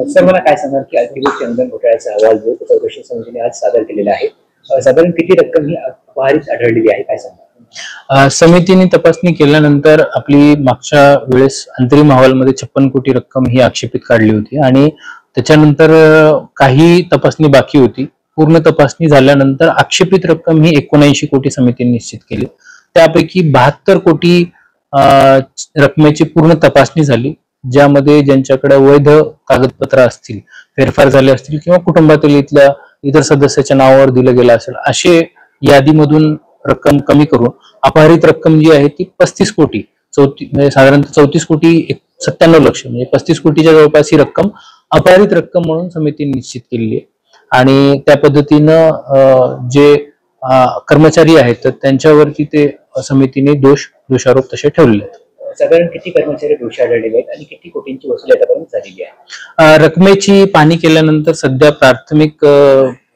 Sir मला काय सांगाल की अल्टिमेट चंदन घोटाळ्याचा अहवाल जो चौकशी समितीने आज सादर केलेला आहे, साधारण किती रक्कम ही अपहारित आढळलेली आहे, काय सांगा? समितीने तपासणी केल्यानंतर आपली मागच्या वेळेस अंतरिम अहवालमध्ये 56 कोटी रक्कम ही आक्षेपित काढली होती आणि त्याच्यानंतर काही तपासणी बाकी होती. पूर्ण तपासणी झाल्यानंतर आक्षेपित रक्कम ही 79 कोटी समितीने निश्चित केली. त्यापैकी 72 कोटी रकमेची पूर्ण तपासणी झाली, ज्यामध्ये ज्यांच्याकडे वैध कागदपत्र असतील, फेरफार झाले असतील किंवा कुटुंबातील इथल्या इतर सदस्याच्या नावावर दिलं गेलं असेल असे यादीमधून रक्कम कमी करून अपहारित रक्कम जी आहे ती 35 कोटी म्हणजे साधारणतः 34 कोटी 97 लक्ष म्हणजे 35 कोटीच्या जवळपास ही रक्कम अपहारित रक्कम म्हणून समितीने निश्चित केलेली आहे. आणि त्या पद्धतीनं जे कर्मचारी आहेत तर त्यांच्यावरती ते समितीने दोषारोप तसे ठेवलेले आहेत. साधारण किती कर्मचारी दोषी आढळलेले आहेत आणि किती कोटींची वसुली आतापर्यंत झालेली आहे? रकमेची पाहणी केल्यानंतर सध्या प्राथमिक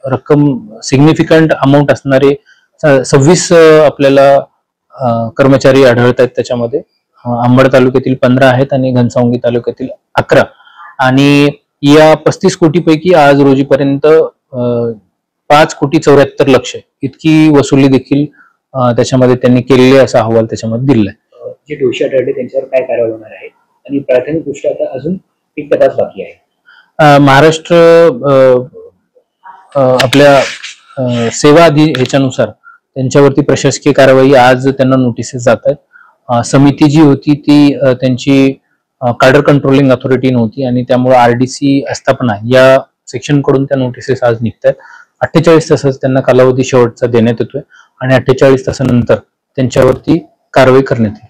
रक्कम सिग्निफिकंट अमाऊंट असणारे 26 आपल्याला कर्मचारी आढळत आहेत. त्याच्यामध्ये अंबड तालुक्यातील 15 आहेत आणि घनसावंगी तालुक्यातील 11. आणि या 35 कोटीपैकी आज रोजीपर्यंत 5 कोटी 74 लक्ष इतकी वसुली देखील त्याच्यामध्ये त्यांनी केलेली असा अहवाल त्याच्यामध्ये दिलाय. जे दोषी आढळले त्यांच्यावर काय कारवाई होणार आहे आणि प्राथमिक दृष्ट्या आता अजून एक तपास बाकी आहे? महाराष्ट्र आपल्या सेवा ह्याच्यानुसार त्यांच्यावरती प्रशासकीय कारवाई आज त्यांना नोटिसेस जात आहेत. समिती जी होती ती त्यांची कार्डर कंट्रोलिंग अथॉरिटी नव्हती आणि त्यामुळे आरडीसी आस्थापना या सेक्शन कडून त्या नोटिसेस आज निघत आहेत. 48 तासाचा त्यांना कालावधी शेवटचा देण्यात येतोय आणि 48 तासानंतर त्यांच्यावरती कारवाई करण्यात येईल.